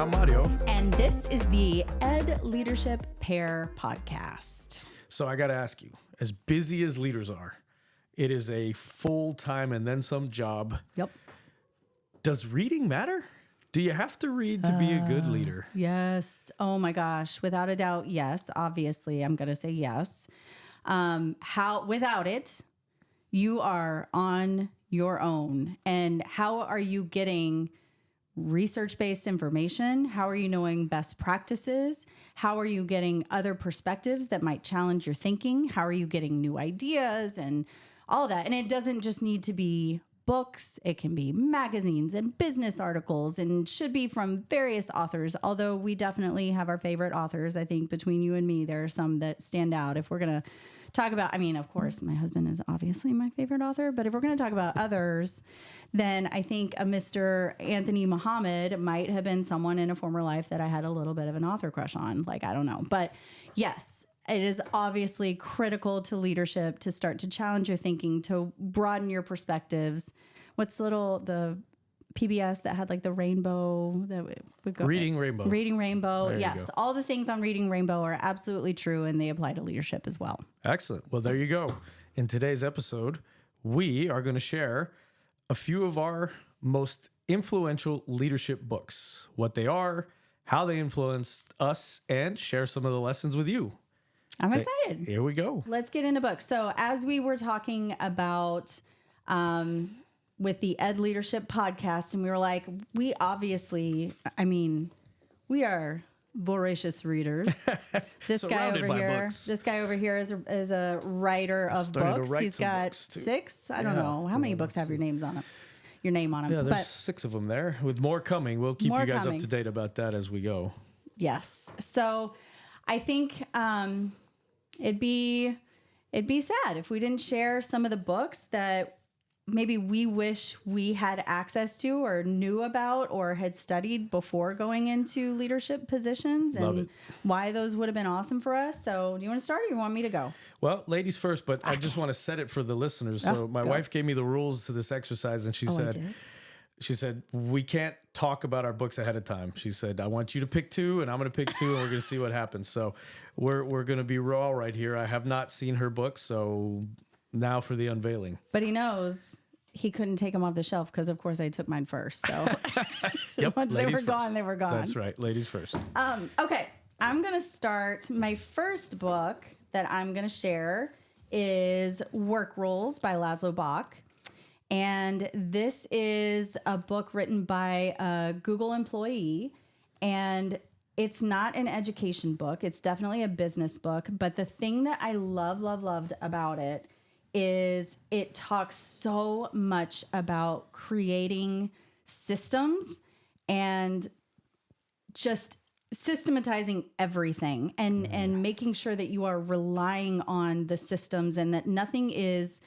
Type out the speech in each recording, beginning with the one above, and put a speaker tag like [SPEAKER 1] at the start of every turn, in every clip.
[SPEAKER 1] I'm Mario.
[SPEAKER 2] And this is the EdLeadership Pair Podcast.
[SPEAKER 1] So I got to ask you, as busy as leaders are, it is a full-time and then some job.
[SPEAKER 2] Yep.
[SPEAKER 1] Does reading matter? Do you have to read to be a good leader?
[SPEAKER 2] Yes. Oh my gosh. Without a doubt, yes. Obviously, I'm going to say yes. Without it, you are on your own. And how are you getting research-based information? How are you knowing best practices? How are you getting other perspectives that might challenge your thinking? How are you getting new ideas and all of that? And it doesn't just need to be books. It can be magazines and business articles and should be from various authors. Although we definitely have our favorite authors. I think between you and me, there are some that stand out. If we're going to talk about, I mean, of course, my husband is obviously my favorite author, but if we're going to talk about others, then I think a Mr. Anthony Muhammad might have been someone in a former life that I had a little bit of an author crush on. Like, I don't know. But yes, it is obviously critical to leadership to start to challenge your thinking, to broaden your perspectives. What's the PBS that had like the rainbow that would go?
[SPEAKER 1] Reading Rainbow.
[SPEAKER 2] Reading Rainbow.
[SPEAKER 1] There you
[SPEAKER 2] Yes.
[SPEAKER 1] go.
[SPEAKER 2] All the things on Reading Rainbow are absolutely true, and they apply to leadership as well.
[SPEAKER 1] Excellent. Well, there you go. In today's episode, we are going to share a few of our most influential leadership books, what they are, how they influenced us, and share some of the lessons with you.
[SPEAKER 2] I'm excited.
[SPEAKER 1] Here we go.
[SPEAKER 2] Let's get into books. So as we were talking about with the EdLeadership podcast, and we were like, we obviously, I mean, we are voracious readers. This guy
[SPEAKER 1] Surrounded
[SPEAKER 2] over
[SPEAKER 1] by
[SPEAKER 2] here,
[SPEAKER 1] books.
[SPEAKER 2] this guy over here is a writer of
[SPEAKER 1] Starting to
[SPEAKER 2] books.
[SPEAKER 1] write
[SPEAKER 2] He's
[SPEAKER 1] some
[SPEAKER 2] got
[SPEAKER 1] books, too.
[SPEAKER 2] 6. I don't
[SPEAKER 1] Yeah.
[SPEAKER 2] know how many books have your name on them.
[SPEAKER 1] Yeah, there's
[SPEAKER 2] But
[SPEAKER 1] 6 of them there, with more coming. We'll keep
[SPEAKER 2] More
[SPEAKER 1] you guys
[SPEAKER 2] coming.
[SPEAKER 1] up to date about that as we go.
[SPEAKER 2] yes, so I think it'd be sad if we didn't share some of the books that maybe we wish we had access to or knew about or had studied before going into leadership positions,
[SPEAKER 1] Love
[SPEAKER 2] and
[SPEAKER 1] it.
[SPEAKER 2] why those would have been awesome for us. So do you want to start or you want me to go?
[SPEAKER 1] Well, ladies first, but I just want to set it for the listeners. So my
[SPEAKER 2] go.
[SPEAKER 1] wife gave me the rules to this exercise, and
[SPEAKER 2] I did?
[SPEAKER 1] she said, we can't talk about our books ahead of time. She said, I want you to pick 2 and I'm going to pick 2 and we're going to see what happens. So we're going to be raw right here. I have not seen her books. So now for the unveiling.
[SPEAKER 2] But he knows he couldn't take them off the shelf because, of course, I took mine first. So
[SPEAKER 1] Yep.
[SPEAKER 2] once they
[SPEAKER 1] ladies
[SPEAKER 2] were
[SPEAKER 1] first.
[SPEAKER 2] gone, they were gone.
[SPEAKER 1] That's right. Ladies first.
[SPEAKER 2] Okay, I'm going to start. My first book that I'm going to share is Work Rules by Laszlo Bock. And this is a book written by a Google employee. And it's not an education book. It's definitely a business book. But the thing that I loved about it is it talks so much about creating systems and just systematizing everything and making sure that you are relying on the systems and that nothing is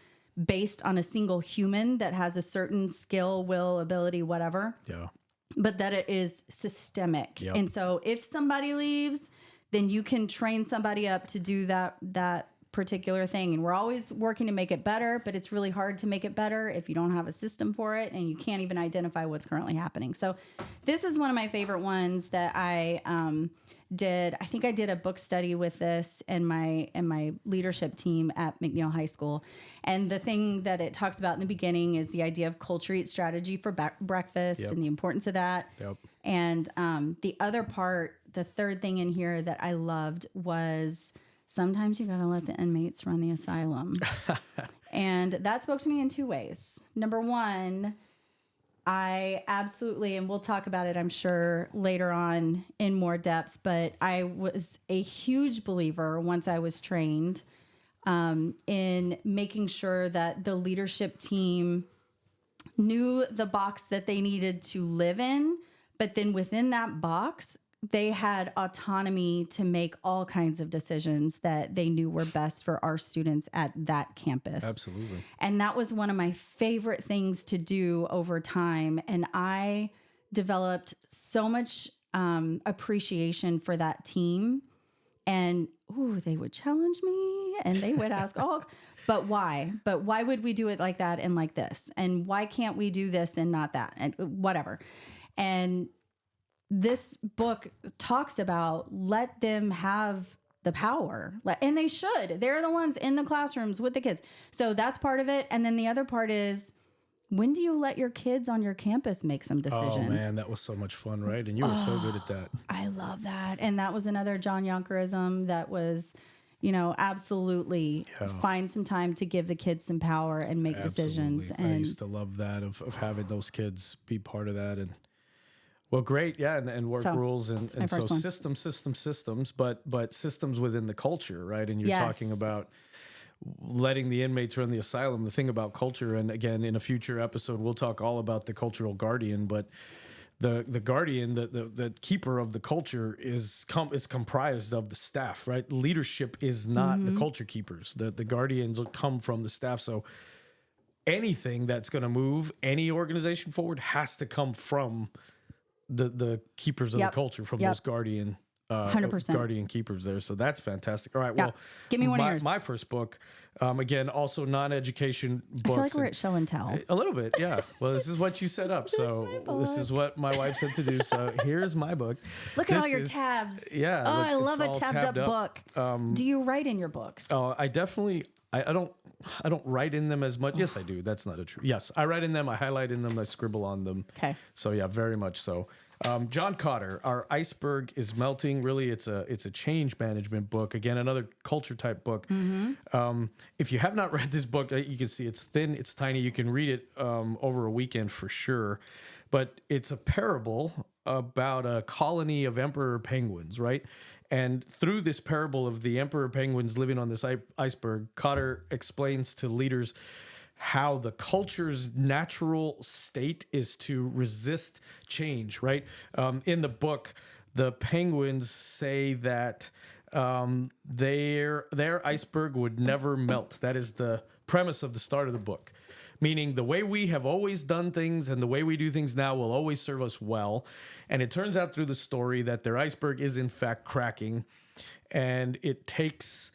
[SPEAKER 2] based on a single human that has a certain skill, will, ability, whatever,
[SPEAKER 1] Yeah.
[SPEAKER 2] but that it is systemic.
[SPEAKER 1] Yep.
[SPEAKER 2] And so if somebody leaves, then you can train somebody up to do that particular thing. And we're always working to make it better, but it's really hard to make it better if you don't have a system for it and you can't even identify what's currently happening. So this is one of my favorite ones that I did. I think I did a book study with this in my leadership team at McNeil High School. And the thing that it talks about in the beginning is the idea of culture eat strategy for breakfast
[SPEAKER 1] Yep.
[SPEAKER 2] and the importance of that.
[SPEAKER 1] Yep.
[SPEAKER 2] And the other part, the third thing in here that I loved was sometimes you got to let the inmates run the asylum. And that spoke to me in 2 ways. Number one, I absolutely, and we'll talk about it, I'm sure, later on in more depth, but I was a huge believer once I was trained in making sure that the leadership team knew the box that they needed to live in, but then within that box, they had autonomy to make all kinds of decisions that they knew were best for our students at that campus.
[SPEAKER 1] Absolutely.
[SPEAKER 2] And that was one of my favorite things to do over time. And I developed so much appreciation for that team. And they would challenge me and they would ask, but why? But why would we do it like that and like this? And why can't we do this and not that? And whatever. And this book talks about let them have the power, and they should. They're the ones in the classrooms with the kids. So that's part of it. And then the other part is, when do you let your kids on your campus make some decisions?
[SPEAKER 1] Oh man, that was so much fun, right? And you were so good at that.
[SPEAKER 2] I love that. And that was another John Yonkerism that was, absolutely find some time to give the kids some power and make decisions. And
[SPEAKER 1] I used to love that of having those kids be part of that. And well, great. Yeah. And work rules and so systems, but systems within the culture, right? And you're talking about letting the inmates run the asylum. The thing about culture, and again, in a future episode, we'll talk all about the cultural guardian, but the guardian, the keeper of the culture is comprised of the staff, right? Leadership is not the culture keepers. The guardians will come from the staff. So anything that's going to move any organization forward has to come from the keepers of the culture, from those guardian 100%. Guardian keepers there. So that's fantastic. All right. Well,
[SPEAKER 2] give me one of yours.
[SPEAKER 1] My first book, again, also non-education books.
[SPEAKER 2] I feel like we're at show and tell.
[SPEAKER 1] A little bit. Yeah. Well, this is what you set up. So this is what my wife said to do. So here's my book.
[SPEAKER 2] Look at all your tabs.
[SPEAKER 1] Yeah.
[SPEAKER 2] Oh, I love a tabbed up book. Do you write in your books?
[SPEAKER 1] Oh, I definitely, I don't write in them as much. Yes, I do. That's not a true. Yes, I write in them. I highlight in them. I scribble on them.
[SPEAKER 2] Okay.
[SPEAKER 1] So yeah, very much so. John Cotter, Our Iceberg is Melting. Really, it's a change management book. Again, another culture type book. If you have not read this book, you can see it's thin, it's tiny. You can read it over a weekend for sure. But it's a parable about a colony of emperor penguins, right? And through this parable of the emperor penguins living on this iceberg, Cotter explains to leaders how the culture's natural state is to resist change, right? In the book, the penguins say that their iceberg would never melt. That is the premise of the start of the book, meaning the way we have always done things and the way we do things now will always serve us well. And it turns out through the story that their iceberg is in fact cracking, and it takes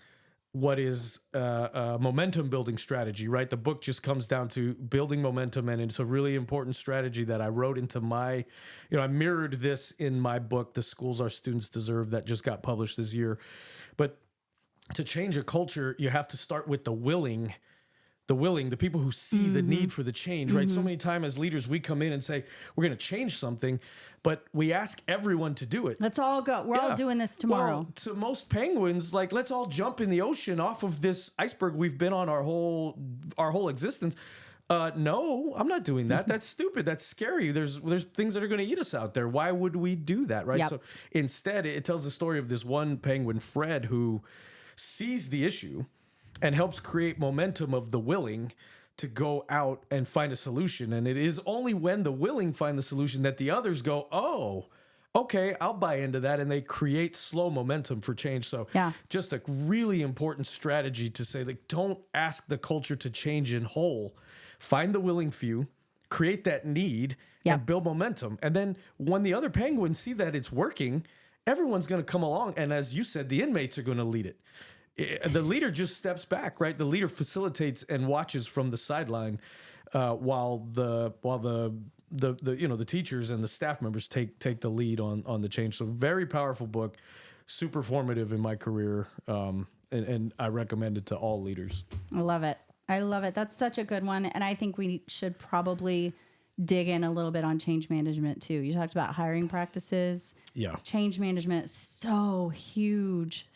[SPEAKER 1] what is a momentum building strategy, right? The book just comes down to building momentum, and it's a really important strategy that I wrote into my, I mirrored this in my book, The Schools Our Students Deserve, that just got published this year. But to change a culture, you have to start with the people who see the need for the change, right? So many times as leaders, we come in and say, we're going to change something, but we ask everyone to do it.
[SPEAKER 2] Let's all go. We're all doing this tomorrow.
[SPEAKER 1] Well, to most penguins, like, let's all jump in the ocean off of this iceberg we've been on our whole existence. No, I'm not doing that. That's stupid. That's scary. There's things that are going to eat us out there. Why would we do that, right?
[SPEAKER 2] Yep.
[SPEAKER 1] So instead, it tells the story of this one penguin, Fred, who sees the issue and helps create momentum of the willing to go out and find a solution. And it is only when the willing find the solution that the others go, oh, okay, I'll buy into that. And they create slow momentum for change. So just a really important strategy to say, like, don't ask the culture to change in whole. Find the willing few, create that need, and build momentum. And then when the other penguins see that it's working, everyone's going to come along. And as you said, the inmates are going to lead it. The leader just steps back, right? The leader facilitates and watches from the sideline, while the teachers and the staff members take the lead on the change. So very powerful book, super formative in my career, and I recommend it to all leaders.
[SPEAKER 2] I love it. That's such a good one, and I think we should probably dig in a little bit on change management too. You talked about hiring practices.
[SPEAKER 1] Yeah. Change
[SPEAKER 2] management, so huge.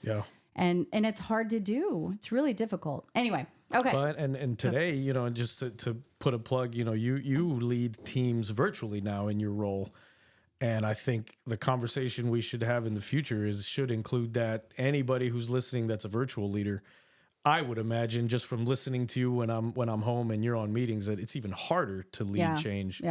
[SPEAKER 2] Yeah. And it's hard to do. It's really difficult. Anyway, okay.
[SPEAKER 1] But and today, just to put a plug, you lead teams virtually now in your role. And I think the conversation we should have in the future should include that anybody who's listening that's a virtual leader, I would imagine, just from listening to you when I'm home and you're on meetings, that it's even harder to lead change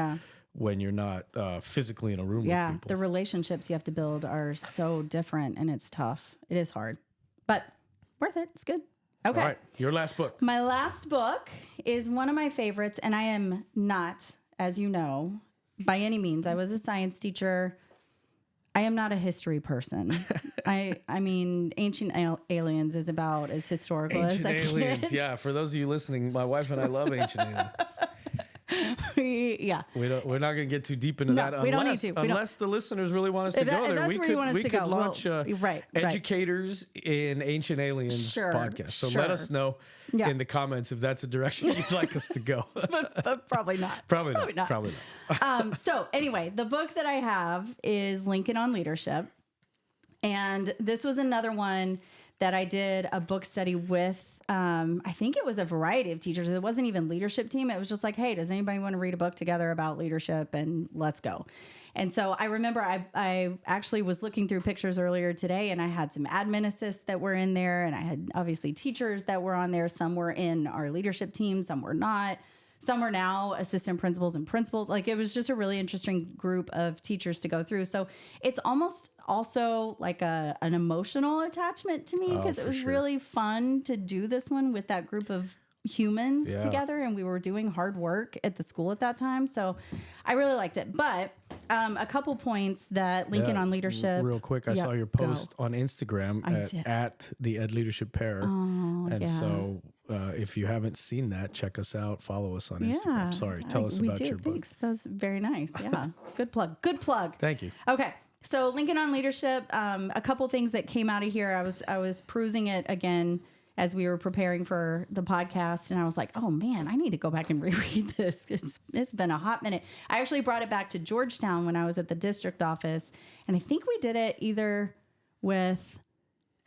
[SPEAKER 1] when you're not physically in a room with people.
[SPEAKER 2] The relationships you have to build are so different, and it's tough. It is hard, but worth it. It's good. Okay.
[SPEAKER 1] All right. Your last book.
[SPEAKER 2] My last book is one of my favorites, and I am not, as you know, by any means. I was a science teacher. I am not a history person. I mean, Ancient Aliens is about as historical as I can.
[SPEAKER 1] Ancient Aliens, yeah. For those of you listening, my wife and I love Ancient Aliens.
[SPEAKER 2] Yeah.
[SPEAKER 1] We're not going to get too deep into
[SPEAKER 2] No,
[SPEAKER 1] that
[SPEAKER 2] we don't need to.
[SPEAKER 1] unless the listeners really want us to go there.
[SPEAKER 2] That's
[SPEAKER 1] We
[SPEAKER 2] where you want us
[SPEAKER 1] we
[SPEAKER 2] to
[SPEAKER 1] could
[SPEAKER 2] go.
[SPEAKER 1] launch
[SPEAKER 2] Right.
[SPEAKER 1] Educators in Ancient Aliens podcast. So let us know in the comments if that's a direction you'd like us to go.
[SPEAKER 2] but probably not.
[SPEAKER 1] Probably not.
[SPEAKER 2] So anyway, the book that I have is Lincoln on Leadership. And this was another one that I did a book study with. I think it was a variety of teachers. It wasn't even leadership team. It was just like, hey, does anybody want to read a book together about leadership? And let's go. And so I remember I actually was looking through pictures earlier today, and I had some admin assists that were in there, and I had obviously teachers that were on there. Some were in our leadership team, some were not. Some are now assistant principals and principals. Like, it was just a really interesting group of teachers to go through. So it's almost also like an emotional attachment to me, because it was really fun to do this one with that group of humans together. And we were doing hard work at the school at that time. So I really liked it. But a couple points that Lincoln on Leadership.
[SPEAKER 1] Real quick, I saw your post on Instagram at the EdLeadership pair. So if you haven't seen that, check us out. Follow us on Instagram. Sorry, tell us about your book.
[SPEAKER 2] Thanks. That was very nice. Yeah. Good plug. Good plug.
[SPEAKER 1] Thank you.
[SPEAKER 2] Okay. So Lincoln on Leadership, a couple things that came out of here. I was perusing it again as we were preparing for the podcast, and I was like, oh man, I need to go back and reread this. It's been a hot minute. I actually brought it back to Georgetown when I was at the district office, and I think we did it either with,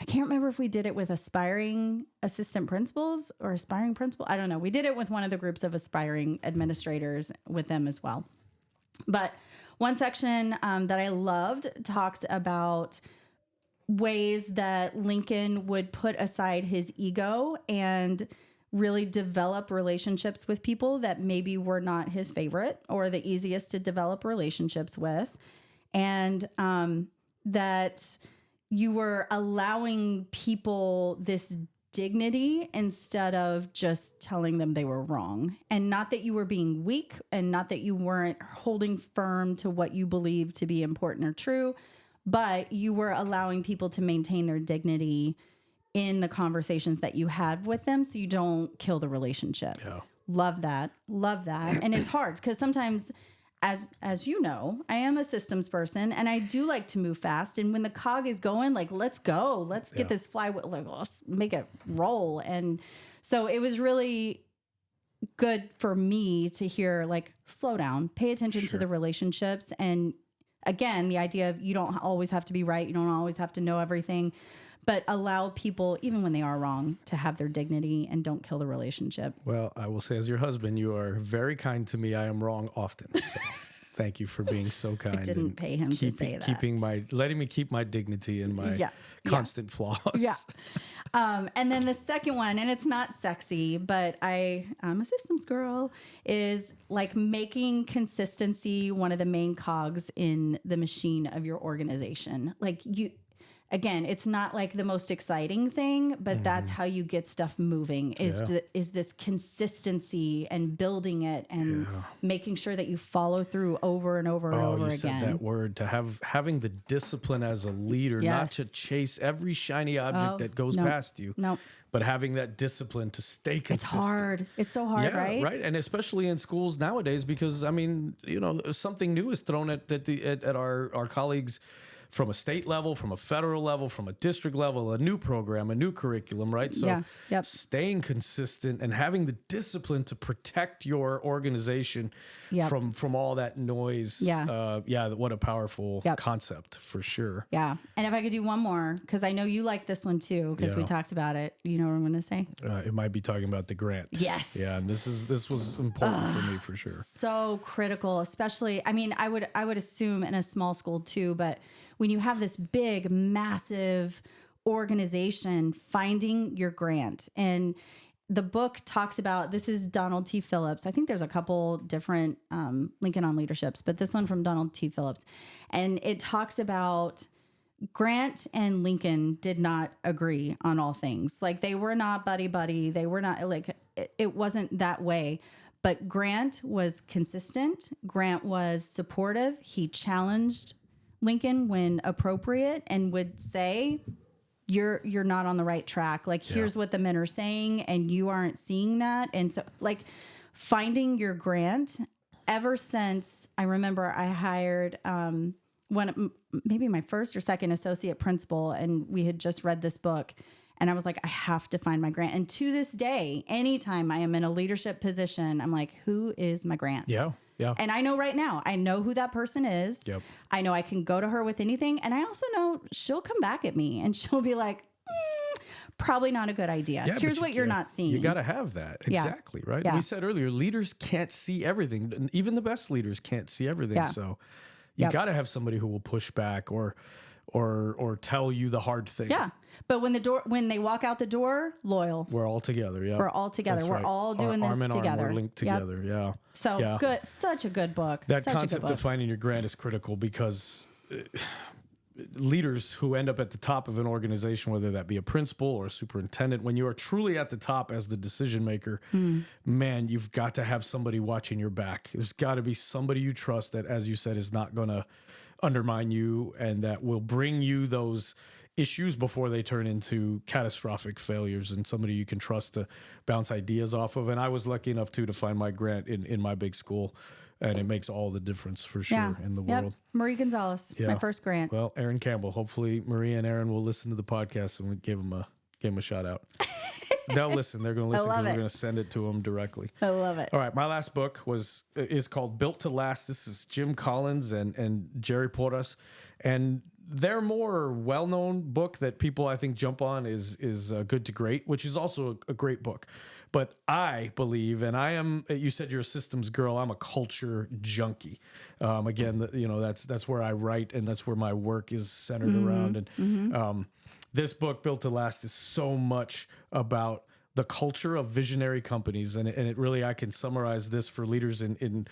[SPEAKER 2] I can't remember if we did it with aspiring assistant principals or aspiring principal. I don't know. We did it with one of the groups of aspiring administrators with them as well. But one section that I loved talks about ways that Lincoln would put aside his ego and really develop relationships with people that maybe were not his favorite or the easiest to develop relationships with. And that you were allowing people this dignity instead of just telling them they were wrong. And not that you were being weak, and not that you weren't holding firm to what you believed to be important or true, but you were allowing people to maintain their dignity in the conversations that you had with them, so you don't kill the relationship. Yeah. Love that. And it's hard because sometimes, as you know, I am a systems person, and I do like to move fast. And when the cog is going, like, let's go, let's get this flywheel, like, let's make it roll. And so it was really good for me to hear, like, slow down, pay attention to the relationships. And again, the idea of you don't always have to be right. You don't always have to know everything, but allow people, even when they are wrong, to have their dignity and don't kill the relationship.
[SPEAKER 1] Well, I will say, as your husband, you are very kind to me. I am wrong often. So thank you for being so kind.
[SPEAKER 2] I didn't pay him to say that.
[SPEAKER 1] Letting me keep my dignity and my constant flaws.
[SPEAKER 2] Yeah. And then the second one, and it's not sexy, but I'm a systems girl, is like making consistency one of the main cogs in the machine of your organization. Like, again, it's not like the most exciting thing, but that's how you get stuff moving is this consistency and building it and making sure that you follow through over and over and over again.
[SPEAKER 1] Said that word, to having the discipline as a leader, not to chase every shiny object that goes past you. But having that discipline to stay consistent.
[SPEAKER 2] It's hard. It's so hard, right?
[SPEAKER 1] Right. And especially in schools nowadays, because I mean, something new is thrown at our colleagues from a state level, from a federal level, from a district level, a new program, a new curriculum, right? So staying consistent and having the discipline to protect your organization from all that noise. What a powerful concept, for sure.
[SPEAKER 2] Yeah. And if I could do one more, because I know you like this one too, because we talked about it. You know what I'm going to say?
[SPEAKER 1] It might be talking about the grant.
[SPEAKER 2] Yes.
[SPEAKER 1] Yeah. And this was important for me, for sure.
[SPEAKER 2] So critical, especially, I mean, I would assume in a small school too, but when you have this big, massive organization, finding your grant. And the book talks about, this is Donald T. Phillips. I think there's a couple different Lincoln on Leaderships, but this one from Donald T. Phillips. And it talks about Grant and Lincoln did not agree on all things. Like, they were not buddy-buddy. They were not, like, it wasn't that way. But Grant was consistent. Grant was supportive. He challenged Lincoln when appropriate and would say, you're not on the right track. Like, here's what the men are saying, and you aren't seeing that. And so, like, finding your grant. Ever since I remember I hired maybe my first or second associate principal, and we had just read this book, and I was like, I have to find my grant. And to this day, anytime I am in a leadership position, I'm like, who is my grant?
[SPEAKER 1] Yeah. Yeah.
[SPEAKER 2] And I know right now, I know who that person is.
[SPEAKER 1] Yep.
[SPEAKER 2] I know I can go to her with anything. And I also know she'll come back at me and she'll be like, probably not a good idea.
[SPEAKER 1] Yeah,
[SPEAKER 2] Here's what you're not seeing.
[SPEAKER 1] You got to have that. Exactly. Right.
[SPEAKER 2] Yeah.
[SPEAKER 1] We said earlier, leaders can't see everything. Even the best leaders can't see everything.
[SPEAKER 2] Yeah.
[SPEAKER 1] So you got to have somebody who will push back or tell you the hard thing.
[SPEAKER 2] Yeah. But when they walk out the door, loyal.
[SPEAKER 1] We're all together. Yeah.
[SPEAKER 2] We're all together.
[SPEAKER 1] That's
[SPEAKER 2] We're
[SPEAKER 1] right.
[SPEAKER 2] all doing
[SPEAKER 1] arm
[SPEAKER 2] this
[SPEAKER 1] in
[SPEAKER 2] together.
[SPEAKER 1] Arm, we're linked together. Yeah.
[SPEAKER 2] So good. Such a good book.
[SPEAKER 1] That
[SPEAKER 2] Such a good
[SPEAKER 1] concept
[SPEAKER 2] book.
[SPEAKER 1] of finding your grant is critical because leaders who end up at the top of an organization, whether that be a principal or a superintendent, when you are truly at the top as the decision maker, man, you've got to have somebody watching your back. There's got to be somebody you trust that, as you said, is not going to undermine you and that will bring you those issues before they turn into catastrophic failures, and somebody you can trust to bounce ideas off of. And I was lucky enough to find my grant in my big school, and it makes all the difference for sure in the world.
[SPEAKER 2] Marie Gonzalez, my first grant.
[SPEAKER 1] Well, Aaron Campbell. Hopefully Marie and Aaron will listen to the podcast, and we gave them a shout out. They'll listen. They're going to listen because we're going to send it to them directly.
[SPEAKER 2] I love it.
[SPEAKER 1] All right. My last book is called Built to Last. This is Jim Collins and Jerry Porras. And their more well-known book that people, I think, jump on is Good to Great, which is also a great book. But I believe, and you said you're a systems girl, I'm a culture junkie. Again, that's where I write, and that's where my work is centered around. And this book, Built to Last, is so much about the culture of visionary companies. And it really, I can summarize this for leaders in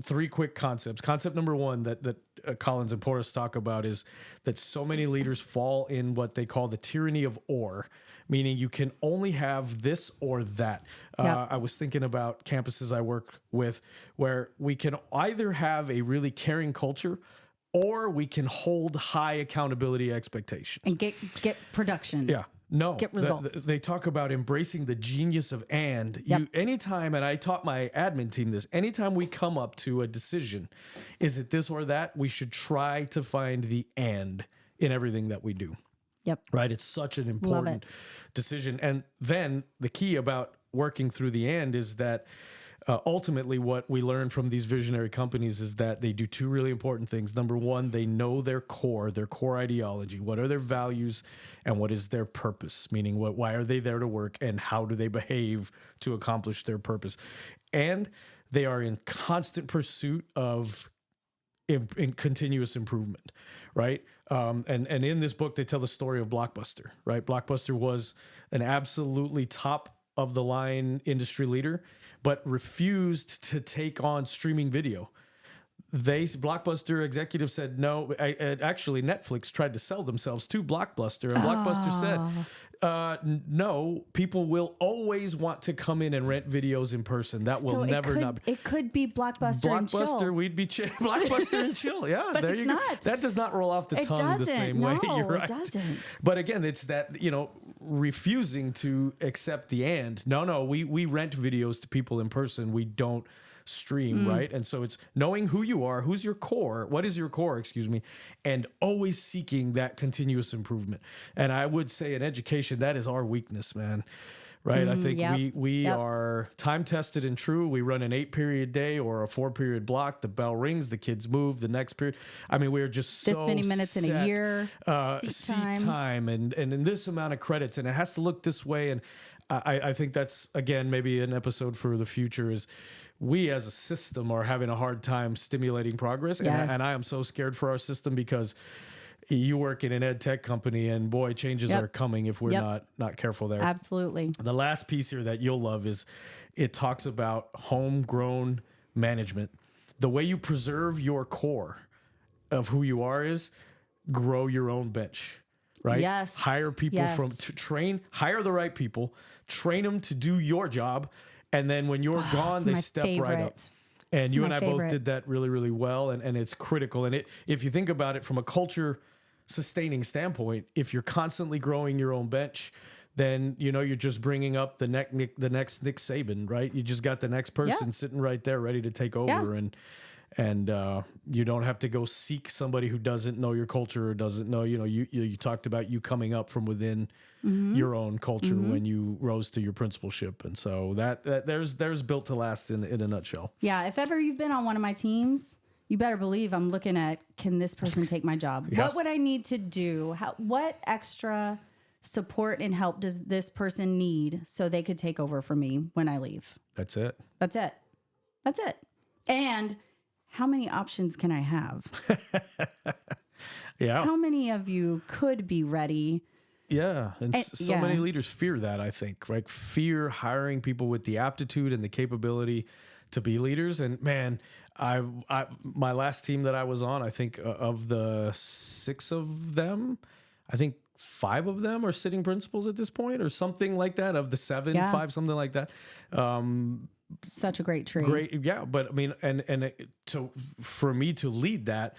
[SPEAKER 1] three quick concepts. Concept number one that Collins and Porras talk about is that so many leaders fall in what they call the tyranny of or, meaning you can only have this or that. I was thinking about campuses I work with where we can either have a really caring culture or we can hold high accountability expectations.
[SPEAKER 2] And get production.
[SPEAKER 1] Yeah. No,
[SPEAKER 2] get results.
[SPEAKER 1] They talk about embracing the genius of you anytime, and I taught my admin team this, anytime we come up to a decision, is it this or that? We should try to find the and in everything that we do.
[SPEAKER 2] Yep.
[SPEAKER 1] Right. It's such an important decision. And then the key about working through the and is that ultimately what we learn from these visionary companies is that they do two really important things. Number one, they know their core ideology. What are their values and what is their purpose? Meaning why are they there to work and how do they behave to accomplish their purpose? And they are in constant pursuit of in continuous improvement, right? And in this book, they tell the story of Blockbuster, right? Blockbuster was an absolutely top of the line industry leader, but refused to take on streaming video. Blockbuster executives said no. Actually, Netflix tried to sell themselves to Blockbuster, and Blockbuster said, no, people will always want to come in and rent videos in person. That will never not be.
[SPEAKER 2] It could be Blockbuster and chill.
[SPEAKER 1] We'd be Blockbuster and chill. Yeah,
[SPEAKER 2] but
[SPEAKER 1] there
[SPEAKER 2] it's
[SPEAKER 1] you go.
[SPEAKER 2] not.
[SPEAKER 1] That does not roll off the tongue the same way. You're right.
[SPEAKER 2] It doesn't.
[SPEAKER 1] But again, it's that, refusing to accept the and. No, we rent videos to people in person. We don't stream, right? And so it's knowing who you are, who's your core, what is your core, and always seeking that continuous improvement. And I would say in education, that is our weakness, man. Right? I think we are time tested and true. We run an 8-period day or a 4-period block. The bell rings, the kids move, the next period. I mean, we're just
[SPEAKER 2] this many minutes in a year, seat
[SPEAKER 1] time and in this amount of credits, and it has to look this way. And I think that's, again, maybe an episode for the future is we as a system are having a hard time stimulating progress.
[SPEAKER 2] Yes.
[SPEAKER 1] And I am so scared for our system because you work in an ed tech company and boy, changes are coming if we're not careful there.
[SPEAKER 2] Absolutely.
[SPEAKER 1] The last piece here that you'll love is it talks about homegrown management. The way you preserve your core of who you are is grow your own bench. Right?
[SPEAKER 2] Yes.
[SPEAKER 1] Hire people hire the right people, train them to do your job. And then when you're gone, they step right up. And you and I both did that really, really well. And it's critical. And if you think about it from a culture sustaining standpoint, if you're constantly growing your own bench, then you're just bringing up the next Nick Saban, right? You just got the next person sitting right there ready to take over, and you don't have to go seek somebody who doesn't know your culture or doesn't know. You talked about you coming up from within your own culture when you rose to your principalship, and so that there's built to last in a nutshell.
[SPEAKER 2] Yeah, if ever you've been on one of my teams, you better believe I'm looking at, can this person take my job?
[SPEAKER 1] Yeah.
[SPEAKER 2] What would I need to do? What extra support and help does this person need so they could take over for me when I leave?
[SPEAKER 1] That's it.
[SPEAKER 2] That's it. And how many options can I have?
[SPEAKER 1] Yeah.
[SPEAKER 2] How many of you could be ready?
[SPEAKER 1] Yeah. And so many leaders fear that, I think, like fear hiring people with the aptitude and the capability to be leaders. And man, my last team that I was on, I think of the 6 of them, I think 5 of them are sitting principals at this point or something like that. Of the 7, 5, something like that.
[SPEAKER 2] Such a great tree.
[SPEAKER 1] Great. Yeah. But I mean, for me to lead that,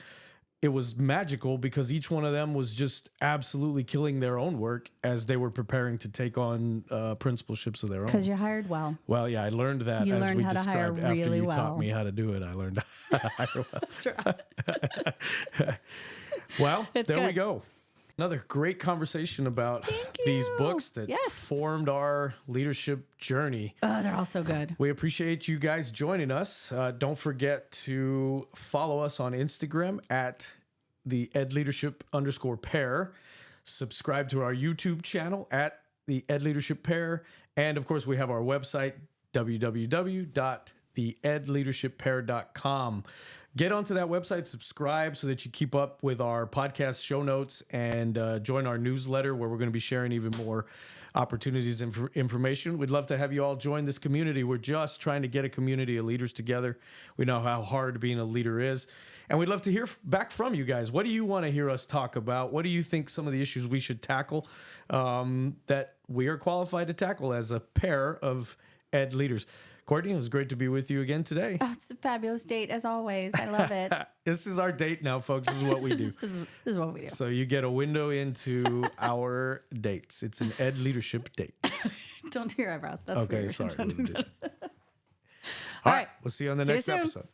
[SPEAKER 1] it was magical because each one of them was just absolutely killing their own work as they were preparing to take on principalships of their own.
[SPEAKER 2] Because you hired well.
[SPEAKER 1] Well, yeah, I learned that
[SPEAKER 2] You
[SPEAKER 1] as
[SPEAKER 2] learned
[SPEAKER 1] we
[SPEAKER 2] how to hire
[SPEAKER 1] described after
[SPEAKER 2] really
[SPEAKER 1] you
[SPEAKER 2] well.
[SPEAKER 1] taught me how to do it. I learned how to hire well. Well,
[SPEAKER 2] It's
[SPEAKER 1] there we
[SPEAKER 2] good.
[SPEAKER 1] go. Another great conversation about these books that formed our leadership journey.
[SPEAKER 2] Oh, they're all so good.
[SPEAKER 1] We appreciate you guys joining us. Don't forget to follow us on Instagram at the EdLeadership_pair. Subscribe to our YouTube channel at the EdLeadership Pair. And of course, we have our website, www.theedleadershippair.com. Get onto that website, subscribe so that you keep up with our podcast show notes, and join our newsletter where we're going to be sharing even more opportunities and information. We'd love to have you all join this community. We're just trying to get a community of leaders together. We know how hard being a leader is, and we'd love to hear back from you guys. What do you want to hear us talk about? What do you think some of the issues we should tackle that we are qualified to tackle as a pair of ed leaders? Courtney, it was great to be with you again today.
[SPEAKER 2] Oh, it's a fabulous date as always. I love it.
[SPEAKER 1] This is our date now, folks. This is what we do.
[SPEAKER 2] This is what we do.
[SPEAKER 1] So you get a window into our dates. It's an ed leadership date.
[SPEAKER 2] Don't do your eyebrows. That's
[SPEAKER 1] Okay,
[SPEAKER 2] weird.
[SPEAKER 1] sorry.
[SPEAKER 2] Don't do that.
[SPEAKER 1] All right. We'll see you on the next
[SPEAKER 2] soon.
[SPEAKER 1] episode.